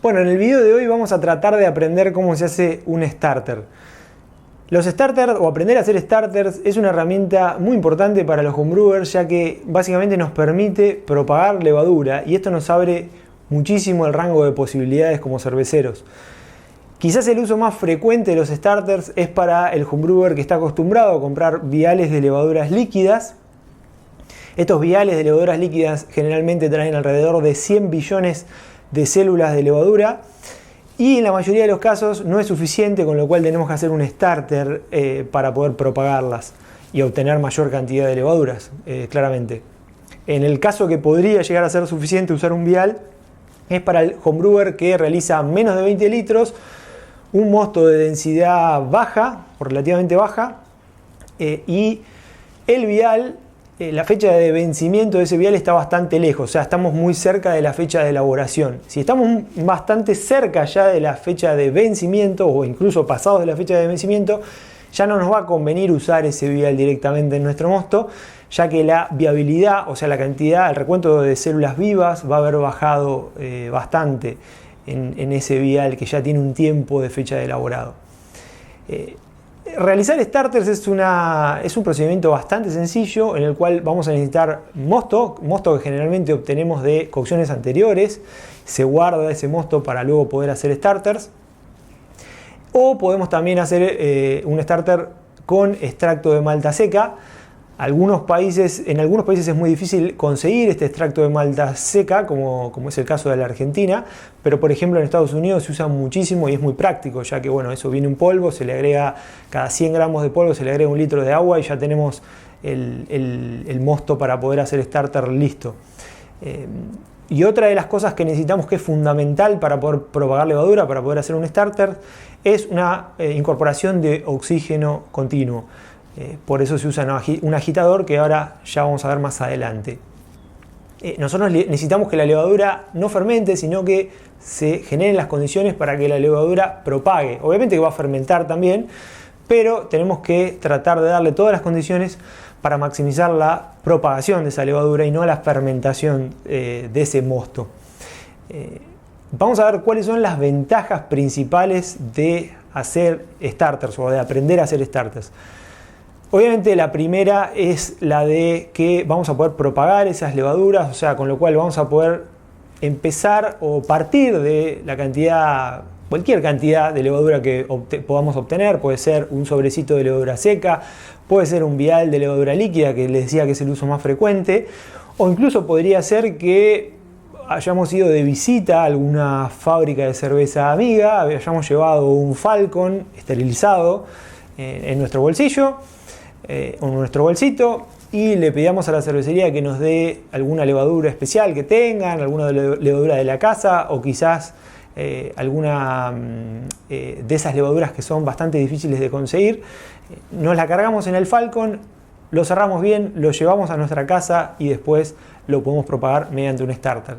Bueno, en el video de hoy vamos a tratar de aprender cómo se hace un starter. Los starters o aprender a hacer starters es una herramienta muy importante para los homebrewers, ya que básicamente nos permite propagar levadura y esto nos abre muchísimo el rango de posibilidades como cerveceros. Quizás el uso más frecuente de los starters es para el homebrewer que está acostumbrado a comprar viales de levaduras líquidas. Estos viales de levaduras líquidas generalmente traen alrededor de 100 billones de células de levadura y en la mayoría de los casos no es suficiente, con lo cual tenemos que hacer un starter para poder propagarlas y obtener mayor cantidad de levaduras, claramente. En el caso que podría llegar a ser suficiente usar un vial es para el homebrewer que realiza menos de 20 litros, un mosto de densidad baja o relativamente baja y el vial, la fecha de vencimiento de ese vial está bastante lejos, o sea, estamos muy cerca de la fecha de elaboración. Si estamos bastante cerca ya de la fecha de vencimiento o incluso pasados de la fecha de vencimiento, ya no nos va a convenir usar ese vial directamente en nuestro mosto, ya que la viabilidad, o sea, la cantidad, el recuento de células vivas va a haber bajado bastante en ese vial que ya tiene un tiempo de fecha de elaborado. Realizar starters es un procedimiento bastante sencillo en el cual vamos a necesitar mosto que generalmente obtenemos de cocciones anteriores. Se guarda ese mosto para luego poder hacer starters. O podemos también hacer un starter con extracto de malta seca. En algunos países es muy difícil conseguir este extracto de malta seca, como es el caso de la Argentina, pero por ejemplo en Estados Unidos se usa muchísimo y es muy práctico, ya que bueno, eso viene un polvo, se le agrega cada 100 gramos de polvo, se le agrega un litro de agua y ya tenemos el mosto para poder hacer starter listo. Y otra de las cosas que necesitamos, que es fundamental para poder propagar levadura, para poder hacer un starter, es una incorporación de oxígeno continuo. Por eso se usa un agitador que ahora ya vamos a ver más adelante. Nosotros necesitamos que la levadura no fermente, sino que se generen las condiciones para que la levadura propague. Obviamente que va a fermentar también, pero tenemos que tratar de darle todas las condiciones para maximizar la propagación de esa levadura y no la fermentación de ese mosto. Vamos a ver cuáles son las ventajas principales de hacer starters o de aprender a hacer starters. Obviamente la primera es la de que vamos a poder propagar esas levaduras, o sea, con lo cual vamos a poder empezar o partir de la cantidad, cualquier cantidad de levadura que podamos obtener. Puede ser un sobrecito de levadura seca, puede ser un vial de levadura líquida, que les decía que es el uso más frecuente, o incluso podría ser que hayamos ido de visita a alguna fábrica de cerveza amiga, hayamos llevado un Falcon esterilizado en nuestro bolsillo, o en nuestro bolsito, y le pedíamos a la cervecería que nos dé alguna levadura especial que tengan, alguna levadura de la casa o quizás alguna de esas levaduras que son bastante difíciles de conseguir. Nos la cargamos en el Falcon, lo cerramos bien, lo llevamos a nuestra casa y después lo podemos propagar mediante un starter.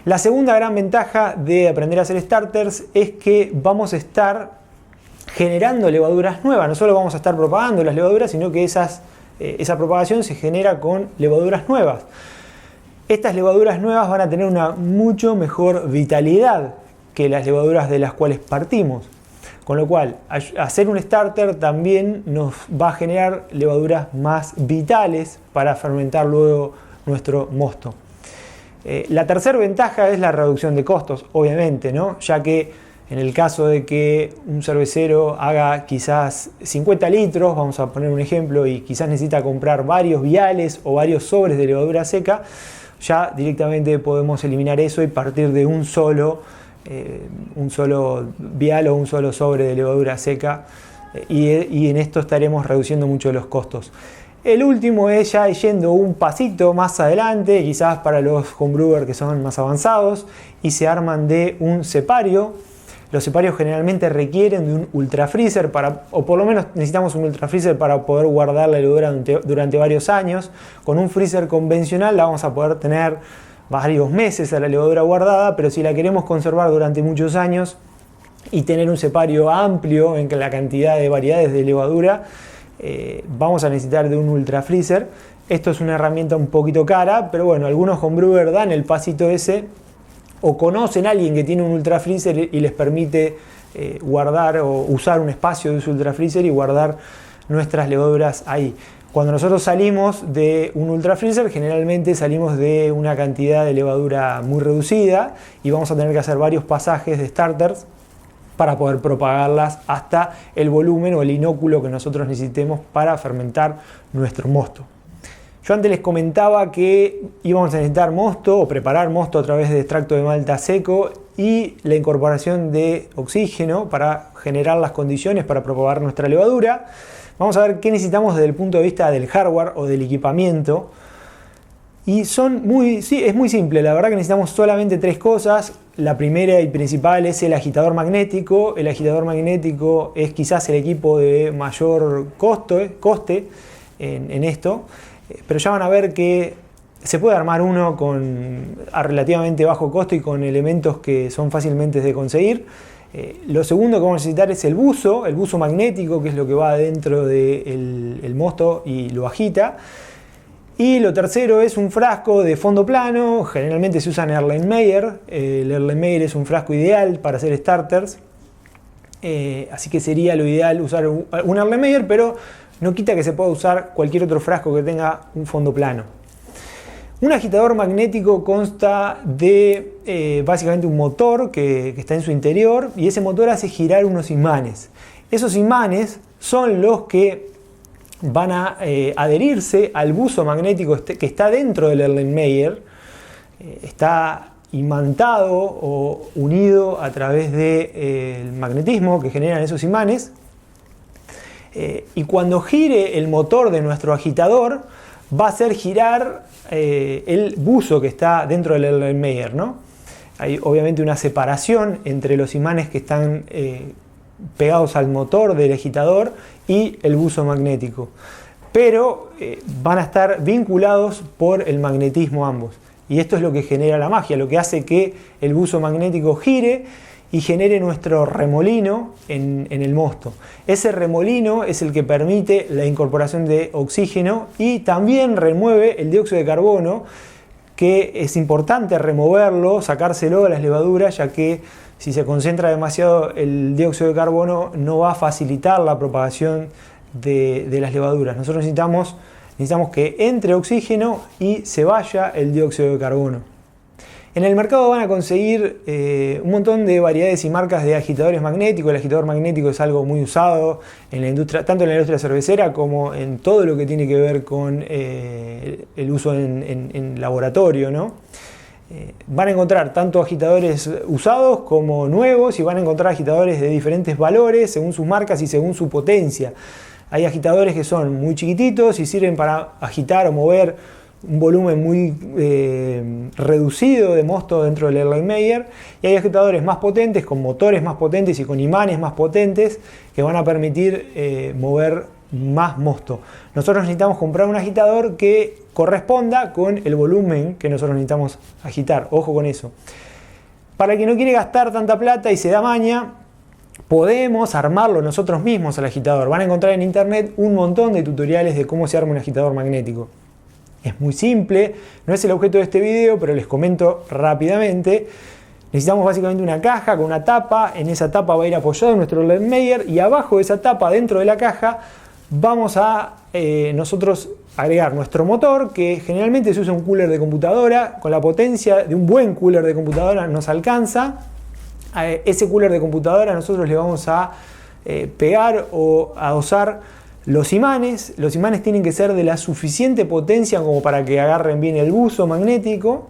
La segunda gran ventaja de aprender a hacer starters es que vamos a estar generando levaduras nuevas. No solo vamos a estar propagando las levaduras, sino que esa propagación se genera con levaduras nuevas. Estas levaduras nuevas van a tener una mucho mejor vitalidad que las levaduras de las cuales partimos. Con lo cual, hacer un starter también nos va a generar levaduras más vitales para fermentar luego nuestro mosto. La tercera ventaja es la reducción de costos, obviamente, ¿no? Ya que en el caso de que un cervecero haga quizás 50 litros, vamos a poner un ejemplo, y quizás necesita comprar varios viales o varios sobres de levadura seca, ya directamente podemos eliminar eso y partir de un solo vial o un solo sobre de levadura seca, y en esto estaremos reduciendo mucho los costos. El último es ya yendo un pasito más adelante, quizás para los homebrewers que son más avanzados y se arman de un cepario. Los ceparios generalmente requieren de un ultrafreezer o por lo menos necesitamos un ultrafreezer para poder guardar la levadura durante varios años. Con un freezer convencional la vamos a poder tener varios meses a la levadura guardada, pero si la queremos conservar durante muchos años y tener un cepario amplio en la cantidad de variedades de levadura, vamos a necesitar de un ultrafreezer. Esto es una herramienta un poquito cara, pero bueno, algunos homebrewers dan el pasito ese o conocen a alguien que tiene un ultra freezer y les permite guardar o usar un espacio de su ultra freezer y guardar nuestras levaduras ahí. Cuando nosotros salimos de un ultra freezer, generalmente salimos de una cantidad de levadura muy reducida y vamos a tener que hacer varios pasajes de starters para poder propagarlas hasta el volumen o el inóculo que nosotros necesitemos para fermentar nuestro mosto. Yo antes les comentaba que íbamos a necesitar mosto o preparar mosto a través de extracto de malta seco y la incorporación de oxígeno para generar las condiciones para propagar nuestra levadura. Vamos a ver qué necesitamos desde el punto de vista del hardware o del equipamiento. Y es muy simple, la verdad que necesitamos solamente 3 cosas. La primera y principal es el agitador magnético. El agitador magnético es quizás el equipo de mayor coste en esto. Pero ya van a ver que se puede armar uno a relativamente bajo costo y con elementos que son fácilmente de conseguir. Lo segundo que vamos a necesitar es el buzo magnético, que es lo que va dentro del mosto y lo agita. Y lo tercero es un frasco de fondo plano, generalmente se usa en Erlenmeyer. El Erlenmeyer es un frasco ideal para hacer starters, así que sería lo ideal usar un Erlenmeyer, pero no quita que se pueda usar cualquier otro frasco que tenga un fondo plano. Un agitador magnético consta de básicamente un motor que está en su interior y ese motor hace girar unos imanes. Esos imanes son los que van a adherirse al buzo magnético que está dentro del Erlenmeyer. Está imantado o unido a través del magnetismo que generan esos imanes. Y cuando gire el motor de nuestro agitador, va a hacer girar el buzo que está dentro del Erlenmeyer, ¿no? Hay obviamente una separación entre los imanes que están pegados al motor del agitador y el buzo magnético, pero van a estar vinculados por el magnetismo ambos, y esto es lo que genera la magia, lo que hace que el buzo magnético gire y genere nuestro remolino en el mosto. Ese remolino es el que permite la incorporación de oxígeno y también remueve el dióxido de carbono, que es importante removerlo, sacárselo de las levaduras, ya que si se concentra demasiado el dióxido de carbono no va a facilitar la propagación de las levaduras. Nosotros necesitamos que entre oxígeno y se vaya el dióxido de carbono. En el mercado van a conseguir un montón de variedades y marcas de agitadores magnéticos. El agitador magnético es algo muy usado en la industria, tanto en la industria cervecera como en todo lo que tiene que ver con el uso en laboratorio, ¿no? Van a encontrar tanto agitadores usados como nuevos y van a encontrar agitadores de diferentes valores según sus marcas y según su potencia. Hay agitadores que son muy chiquititos y sirven para agitar o mover un volumen muy reducido de mosto dentro del Erlenmeyer, y hay agitadores más potentes, con motores más potentes y con imanes más potentes, que van a permitir mover más mosto. Nosotros necesitamos comprar un agitador que corresponda con el volumen que nosotros necesitamos agitar. Ojo con eso. Para el que no quiere gastar tanta plata y se da maña, podemos armarlo nosotros mismos al agitador. Van a encontrar en internet un montón de tutoriales de cómo se arma un agitador magnético. Es muy simple, no es el objeto de este video, pero les comento rápidamente. Necesitamos básicamente una caja con una tapa. En esa tapa va a ir apoyado nuestro Erlenmeyer y abajo de esa tapa, dentro de la caja, vamos a nosotros agregar nuestro motor, que generalmente se usa un cooler de computadora. Con la potencia de un buen cooler de computadora nos alcanza. A ese cooler de computadora nosotros le vamos a pegar o adosar los imanes. Los imanes tienen que ser de la suficiente potencia como para que agarren bien el buzo magnético.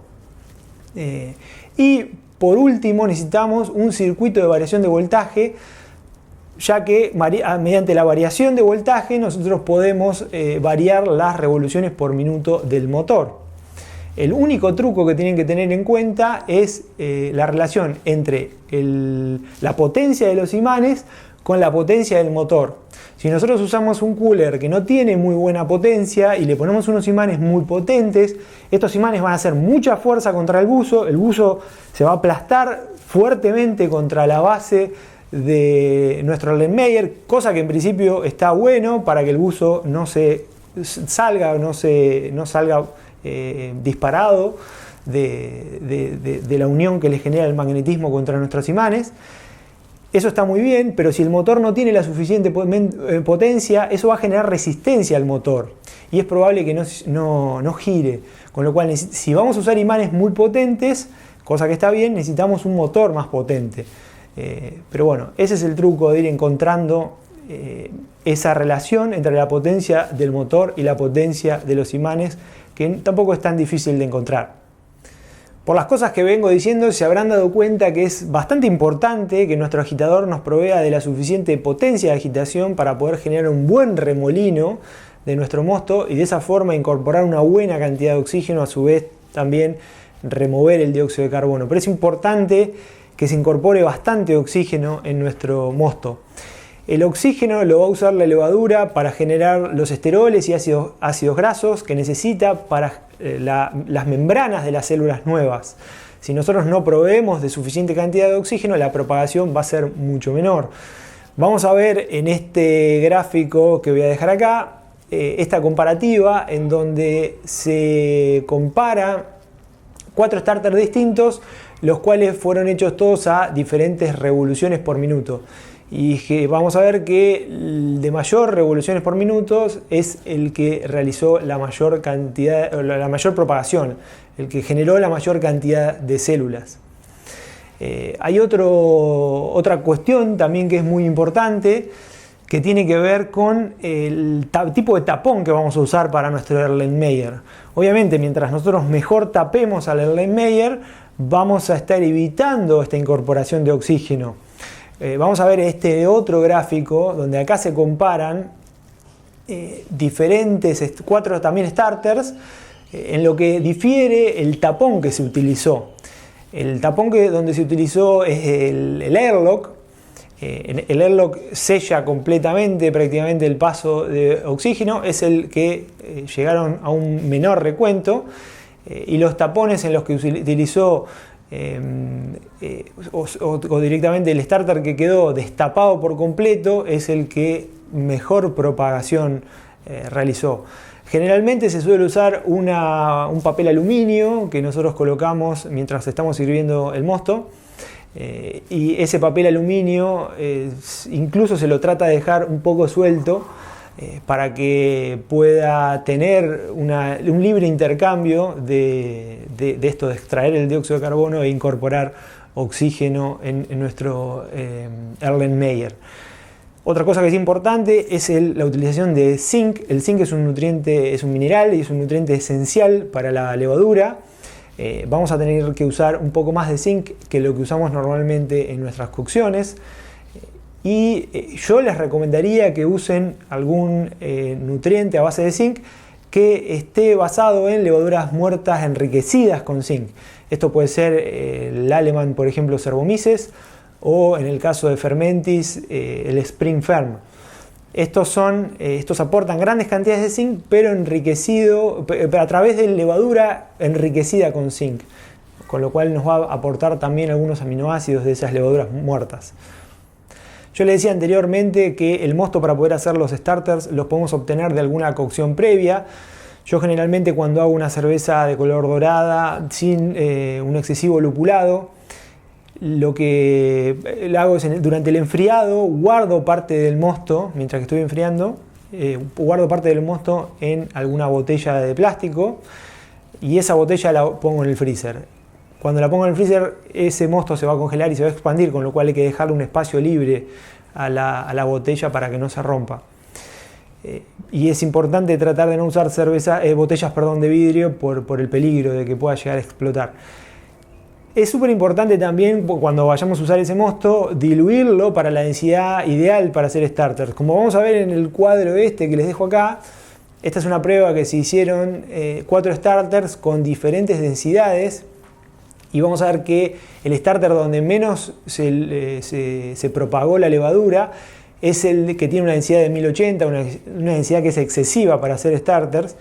Y por último necesitamos un circuito de variación de voltaje, ya que mediante la variación de voltaje nosotros podemos variar las revoluciones por minuto del motor. El único truco que tienen que tener en cuenta es la relación entre la potencia de los imanes con la potencia del motor. Si nosotros usamos un cooler que no tiene muy buena potencia y le ponemos unos imanes muy potentes, estos imanes van a hacer mucha fuerza contra el buzo se va a aplastar fuertemente contra la base de nuestro Erlenmeyer, cosa que en principio está bueno para que el buzo no salga disparado de la unión que le genera el magnetismo contra nuestros imanes. Eso está muy bien, pero si el motor no tiene la suficiente potencia, eso va a generar resistencia al motor y es probable que no gire. Con lo cual, si vamos a usar imanes muy potentes, cosa que está bien, necesitamos un motor más potente. Pero bueno, ese es el truco de ir encontrando esa relación entre la potencia del motor y la potencia de los imanes, que tampoco es tan difícil de encontrar. Por las cosas que vengo diciendo, se habrán dado cuenta que es bastante importante que nuestro agitador nos provea de la suficiente potencia de agitación para poder generar un buen remolino de nuestro mosto y de esa forma incorporar una buena cantidad de oxígeno, a su vez también remover el dióxido de carbono. Pero es importante que se incorpore bastante oxígeno en nuestro mosto. El oxígeno lo va a usar la levadura para generar los esteroles y ácidos grasos que necesita para las membranas de las células nuevas. Si nosotros no proveemos de suficiente cantidad de oxígeno, la propagación va a ser mucho menor. Vamos a ver en este gráfico que voy a dejar acá, esta comparativa en donde se compara 4 starters distintos, los cuales fueron hechos todos a diferentes revoluciones por minuto. Y vamos a ver que el de mayor revoluciones por minuto es el que realizó la mayor cantidad, la mayor propagación, el que generó la mayor cantidad de células. Hay otra cuestión también que es muy importante, que tiene que ver con el tipo de tapón que vamos a usar para nuestro Erlenmeyer. Obviamente, mientras nosotros mejor tapemos al Erlenmeyer, vamos a estar evitando esta incorporación de oxígeno. Vamos a ver este otro gráfico donde acá se comparan diferentes 4 también starters, en lo que difiere el tapón que se utilizó. El tapón donde se utilizó es el airlock. El airlock sella completamente prácticamente el paso de oxígeno, es el que llegaron a un menor recuento, y los tapones en los que utilizó o directamente el starter que quedó destapado por completo es el que mejor propagación realizó. Generalmente se suele usar un papel aluminio que nosotros colocamos mientras estamos sirviendo el mosto, y ese papel aluminio incluso se lo trata de dejar un poco suelto para que pueda tener un libre intercambio de esto de extraer el dióxido de carbono e incorporar oxígeno en nuestro Erlenmeyer. Otra cosa que es importante es la utilización de zinc. El zinc es un nutriente, es un mineral y es un nutriente esencial para la levadura. Vamos a tener que usar un poco más de zinc que lo que usamos normalmente en nuestras cocciones. Y yo les recomendaría que usen algún nutriente a base de zinc que esté basado en levaduras muertas enriquecidas con zinc. Esto puede ser el Aleman, por ejemplo, Cervomyces, o en el caso de Fermentis, el Spring Ferm. Estos aportan grandes cantidades de zinc, pero enriquecido a través de levadura enriquecida con zinc, con lo cual nos va a aportar también algunos aminoácidos de esas levaduras muertas. Yo le decía anteriormente que el mosto, para poder hacer los starters, los podemos obtener de alguna cocción previa. Yo generalmente, cuando hago una cerveza de color dorada sin un excesivo lupulado, lo que hago es durante el enfriado guardo parte del mosto, mientras que estoy enfriando, guardo parte del mosto en alguna botella de plástico y esa botella la pongo en el freezer. Cuando la pongo en el freezer, ese mosto se va a congelar y se va a expandir, con lo cual hay que dejarle un espacio libre a la botella para que no se rompa. Y es importante tratar de no usar botellas de vidrio por el peligro de que pueda llegar a explotar. Es súper importante también, cuando vayamos a usar ese mosto, diluirlo para la densidad ideal para hacer starters. Como vamos a ver en el cuadro que les dejo acá, esta es una prueba que se hicieron 4 starters con diferentes densidades. Y vamos a ver que el starter donde menos se propagó la levadura es el que tiene una densidad de 1080, una densidad que es excesiva para hacer starters.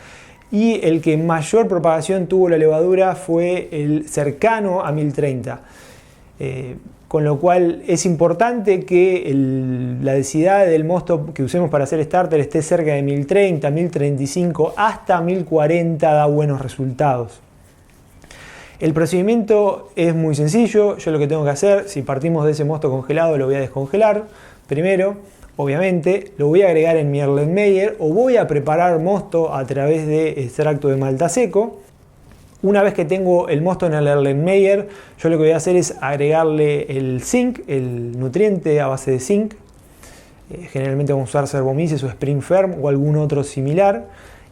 Y el que mayor propagación tuvo la levadura fue el cercano a 1030. Con lo cual es importante que la densidad del mosto que usemos para hacer starter esté cerca de 1030, 1035, hasta 1040 da buenos resultados. El procedimiento es muy sencillo. Yo lo que tengo que hacer, si partimos de ese mosto congelado, lo voy a descongelar primero. Obviamente lo voy a agregar en mi Erlenmeyer o voy a preparar mosto a través de extracto de malta seco. Una vez que tengo el mosto en el Erlenmeyer, yo lo que voy a hacer es agregarle el zinc, el nutriente a base de zinc. Generalmente vamos a usar Cervomyces o Spring Firm o algún otro similar.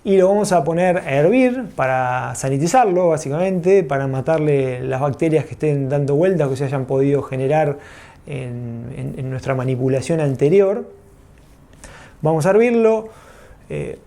Y lo vamos a poner a hervir para sanitizarlo, básicamente, para matarle las bacterias que estén dando vueltas o que se hayan podido generar en nuestra manipulación anterior. Vamos a hervirlo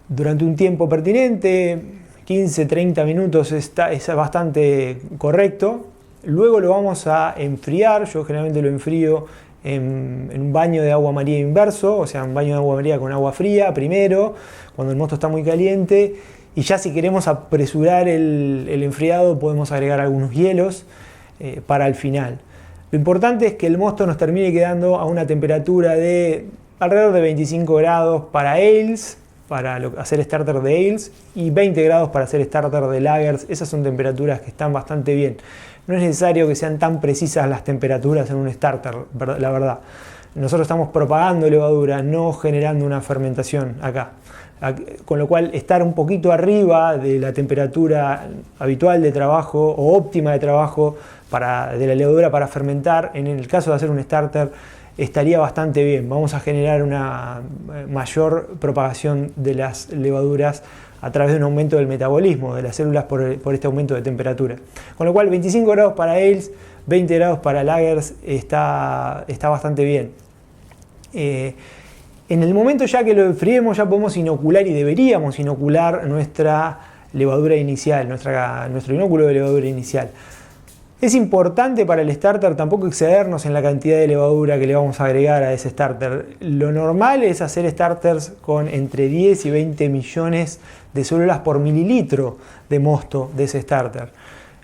durante un tiempo pertinente, 15-30 minutos es bastante correcto. Luego lo vamos a enfriar. Yo generalmente lo enfrío en un baño de agua María inverso, o sea, un baño de agua María con agua fría primero, cuando el mosto está muy caliente, y ya si queremos apresurar el enfriado podemos agregar algunos hielos para el final. Lo importante es que el mosto nos termine quedando a una temperatura de alrededor de 25 grados para ales, para hacer starter de ales, y 20 grados para hacer starter de lagers. Esas son temperaturas que están bastante bien. No es necesario que sean tan precisas las temperaturas en un starter, la verdad. Nosotros estamos propagando levadura, no generando una fermentación acá. Con lo cual, estar un poquito arriba de la temperatura habitual de trabajo o óptima de trabajo de la levadura para fermentar, en el caso de hacer un starter, estaría bastante bien. Vamos a generar una mayor propagación de las levaduras a través de un aumento del metabolismo de las células por este aumento de temperatura. Con lo cual 25 grados para ales, 20 grados para lagers está bastante bien. En el momento ya que lo enfriemos ya podemos inocular y deberíamos inocular nuestra levadura inicial, nuestro inóculo de levadura inicial. Es importante para el starter tampoco excedernos en la cantidad de levadura que le vamos a agregar a ese starter. Lo normal es hacer starters con entre 10 y 20 millones de células por mililitro de mosto de ese starter.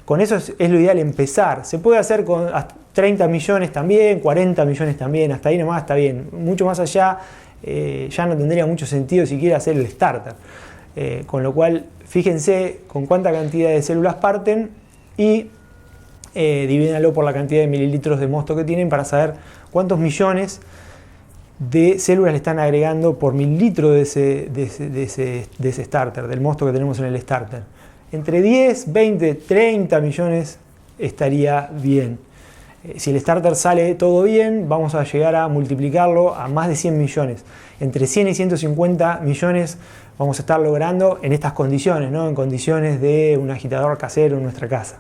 Con eso es lo ideal empezar. Se puede hacer con 30 millones también, 40 millones también, hasta ahí nomás está bien. Mucho más allá ya no tendría mucho sentido siquiera hacer el starter. Con lo cual, fíjense con cuánta cantidad de células parten y divídenlo por la cantidad de mililitros de mosto que tienen para saber cuántos millones de células le están agregando por mililitro de ese starter, del mosto que tenemos en el starter. Entre 10, 20, 30 millones estaría bien. Si el starter sale todo bien, vamos a llegar a multiplicarlo a más de 100 millones. Entre 100 y 150 millones vamos a estar logrando en estas condiciones, ¿no? En condiciones de un agitador casero en nuestra casa.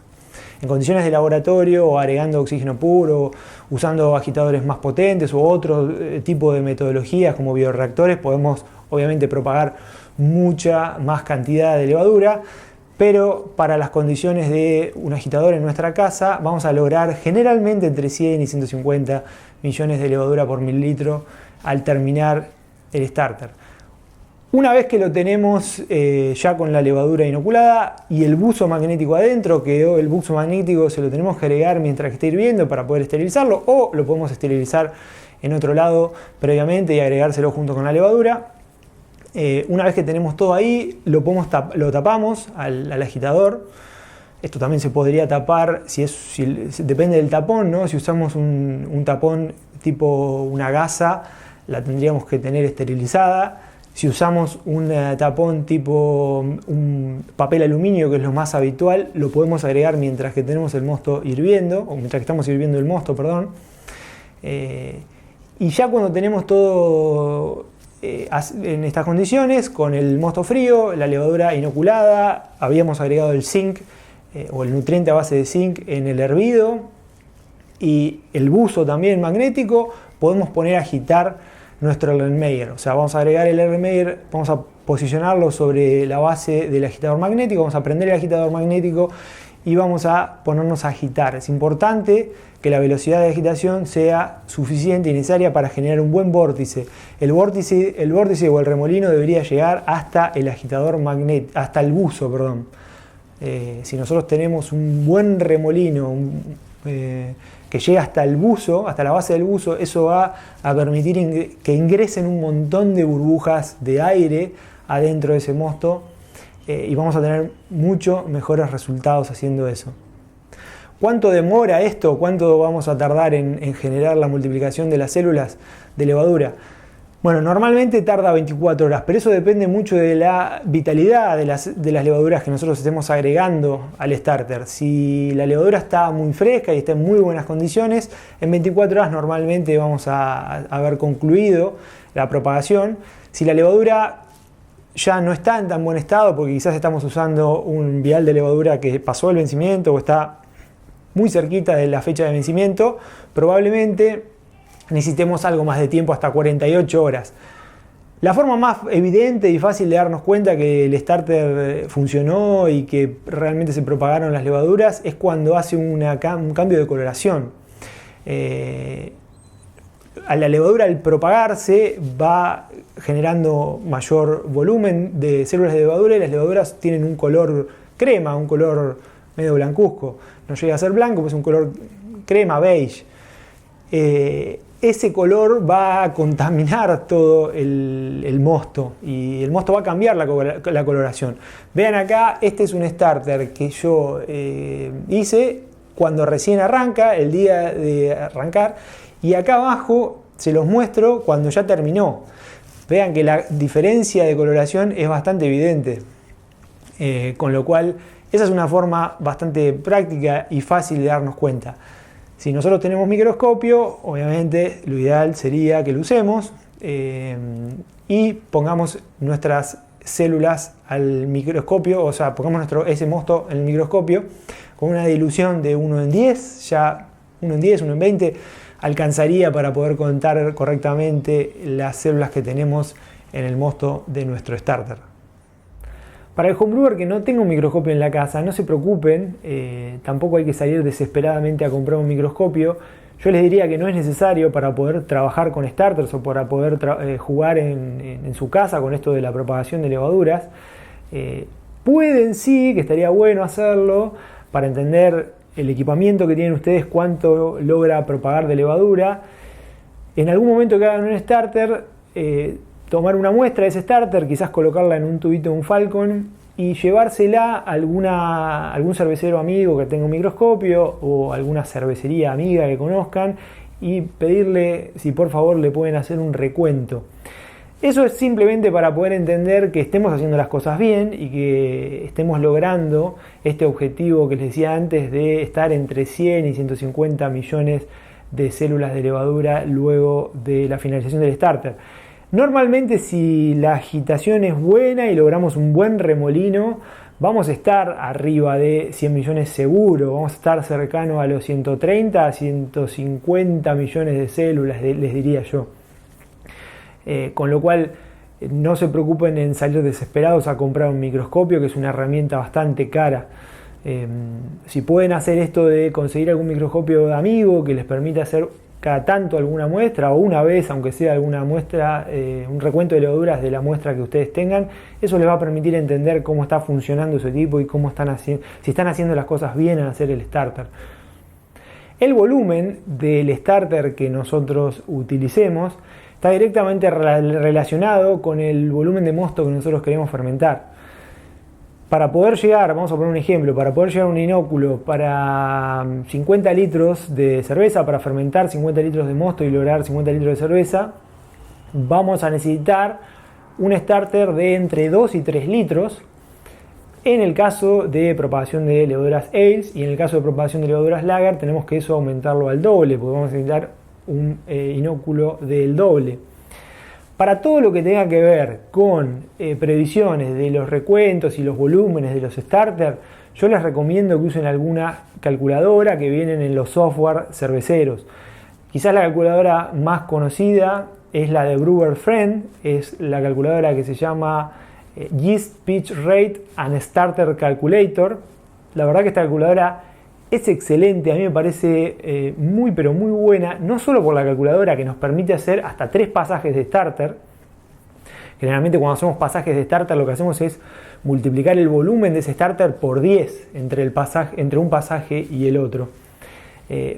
En condiciones de laboratorio o agregando oxígeno puro, usando agitadores más potentes o otro tipo de metodologías como bioreactores, podemos obviamente propagar mucha más cantidad de levadura, pero para las condiciones de un agitador en nuestra casa vamos a lograr generalmente entre 100 y 150 millones de levadura por mililitro al terminar el starter. Una vez que lo tenemos ya con la levadura inoculada y el buzo magnético adentro, que el buzo magnético se lo tenemos que agregar mientras que esté hirviendo para poder esterilizarlo, o lo podemos esterilizar en otro lado previamente y agregárselo junto con la levadura. Una vez que tenemos todo ahí, lo tapamos al agitador. Esto también se podría tapar, depende del tapón, ¿no? Si usamos un tapón tipo una gasa, la tendríamos que tener esterilizada. Si usamos un tapón tipo un papel aluminio, que es lo más habitual, lo podemos agregar mientras que tenemos el mosto hirviendo, o mientras que estamos hirviendo el mosto, perdón. Y ya cuando tenemos todo en estas condiciones, con el mosto frío, la levadura inoculada, habíamos agregado el zinc o el nutriente a base de zinc en el hervido y el buzo también magnético, podemos poner a agitar nuestro Erlenmeyer. O sea, vamos a agregar el Erlenmeyer, vamos a posicionarlo sobre la base del agitador magnético, vamos a prender el agitador magnético y vamos a ponernos a agitar. Es importante que la velocidad de agitación sea suficiente y necesaria para generar un buen vórtice. El vórtice o el remolino debería llegar hasta el agitador magnético, hasta el buzo, perdón. Si nosotros tenemos un buen remolino, que llega hasta el buzo, hasta la base del buzo, eso va a permitir que ingresen un montón de burbujas de aire adentro de ese mosto y vamos a tener mucho mejores resultados haciendo eso. ¿Cuánto demora esto? ¿Cuánto vamos a tardar en generar la multiplicación de las células de levadura? Bueno, normalmente tarda 24 horas, pero eso depende mucho de la vitalidad de las levaduras que nosotros estemos agregando al starter. Si la levadura está muy fresca y está en muy buenas condiciones, en 24 horas normalmente vamos a haber concluido la propagación. Si la levadura ya no está en tan buen estado, porque quizás estamos usando un vial de levadura que pasó el vencimiento o está muy cerquita de la fecha de vencimiento, probablemente necesitemos algo más de tiempo, hasta 48 horas. La forma más evidente y fácil de darnos cuenta que el starter funcionó y que realmente se propagaron las levaduras es cuando hace un cambio de coloración. A la levadura, al propagarse, va generando mayor volumen de células de levadura y las levaduras tienen un color crema, un color medio blancuzco. No llega a ser blanco, pues es un color crema, beige. Ese color va a contaminar todo el mosto y el mosto va a cambiar la coloración. Vean acá, este es un starter que yo hice cuando recién arranca, el día de arrancar, y acá abajo se los muestro cuando ya terminó. Vean que la diferencia de coloración es bastante evidente, con lo cual esa es una forma bastante práctica y fácil de darnos cuenta. Si nosotros tenemos microscopio, obviamente lo ideal sería que lo usemos y pongamos nuestras células al microscopio, o sea, pongamos ese mosto en el microscopio con una dilución de 1 en 10, ya 1 en 10, 1 en 20, alcanzaría para poder contar correctamente las células que tenemos en el mosto de nuestro starter. Para el homebrewer que no tenga un microscopio en la casa, no se preocupen, tampoco hay que salir desesperadamente a comprar un microscopio. Yo les diría que no es necesario para poder trabajar con starters o para poder jugar en su casa con esto de la propagación de levaduras. Pueden sí, que estaría bueno hacerlo para entender el equipamiento que tienen ustedes, cuánto logra propagar de levadura. En algún momento que hagan un starter, tomar una muestra de ese starter, quizás colocarla en un tubito de un Falcon y llevársela a algún cervecero amigo que tenga un microscopio o alguna cervecería amiga que conozcan y pedirle si por favor le pueden hacer un recuento. Eso es simplemente para poder entender que estemos haciendo las cosas bien y que estemos logrando este objetivo que les decía antes de estar entre 100 y 150 millones de células de levadura luego de la finalización del starter. Normalmente, si la agitación es buena y logramos un buen remolino, vamos a estar arriba de 100 millones seguro, vamos a estar cercano a los 130 a 150 millones de células, les diría yo. Con lo cual, no se preocupen en salir desesperados a comprar un microscopio, que es una herramienta bastante cara. Si pueden hacer esto de conseguir algún microscopio de amigo que les permita hacer cada tanto alguna muestra o una vez, aunque sea alguna muestra, un recuento de levaduras de la muestra que ustedes tengan, eso les va a permitir entender cómo está funcionando su equipo y cómo si están haciendo las cosas bien al hacer el starter. El volumen del starter que nosotros utilicemos está directamente relacionado con el volumen de mosto que nosotros queremos fermentar. Para poder llegar, vamos a poner un ejemplo, para poder llegar a un inóculo para 50 litros de cerveza, para fermentar 50 litros de mosto y lograr 50 litros de cerveza, vamos a necesitar un starter de entre 2 y 3 litros en el caso de propagación de levaduras ales, y en el caso de propagación de levaduras lager tenemos que eso aumentarlo al doble, porque vamos a necesitar un inóculo del doble. Para todo lo que tenga que ver con previsiones de los recuentos y los volúmenes de los starters, yo les recomiendo que usen alguna calculadora que vienen en los software cerveceros. Quizás la calculadora más conocida es la de Brewer Friend, es la calculadora que se llama Yeast Pitch Rate and Starter Calculator. La verdad que esta calculadora es excelente, a mí me parece muy pero muy buena, no solo por la calculadora que nos permite hacer hasta 3 pasajes de starter. Generalmente cuando hacemos pasajes de starter lo que hacemos es multiplicar el volumen de ese starter por 10 entre un pasaje y el otro.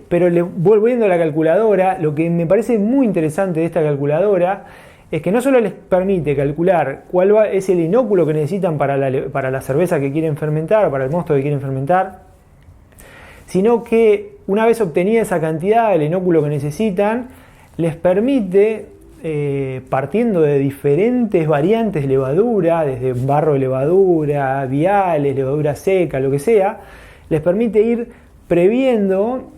Pero volviendo a la calculadora, lo que me parece muy interesante de esta calculadora es que no solo les permite calcular cuál es el inóculo que necesitan para la cerveza que quieren fermentar o para el mosto que quieren fermentar, sino que una vez obtenida esa cantidad, el inóculo que necesitan, les permite, partiendo de diferentes variantes de levadura, desde barro de levadura, viales, levadura seca, lo que sea, les permite ir previendo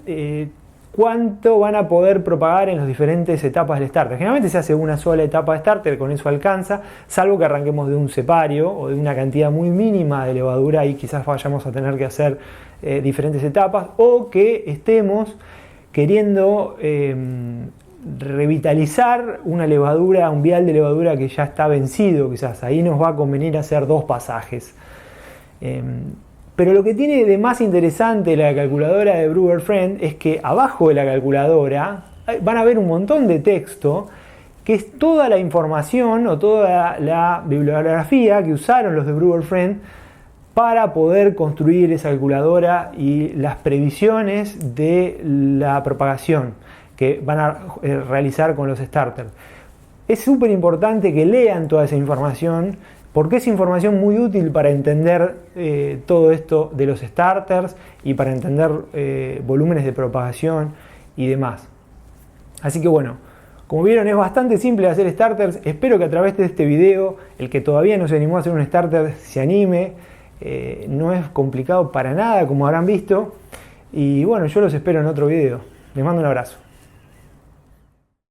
cuánto van a poder propagar en las diferentes etapas del starter. Generalmente se hace una sola etapa de starter, con eso alcanza, salvo que arranquemos de un cepario o de una cantidad muy mínima de levadura y quizás vayamos a tener que hacer diferentes etapas, o que estemos queriendo revitalizar una levadura, un vial de levadura que ya está vencido, quizás ahí nos va a convenir hacer 2 pasajes. Pero lo que tiene de más interesante la calculadora de Brewer Friend es que abajo de la calculadora van a ver un montón de texto que es toda la información o toda la bibliografía que usaron los de Brewer Friend para poder construir esa calculadora y las previsiones de la propagación que van a realizar con los starters. Es súper importante que lean toda esa información porque es información muy útil para entender todo esto de los starters y para entender volúmenes de propagación y demás. Así que bueno, como vieron es bastante simple hacer starters. Espero que a través de este video el que todavía no se animó a hacer un starter se anime. No es complicado para nada, como habrán visto. Y bueno, yo los espero en otro video. Les mando un abrazo.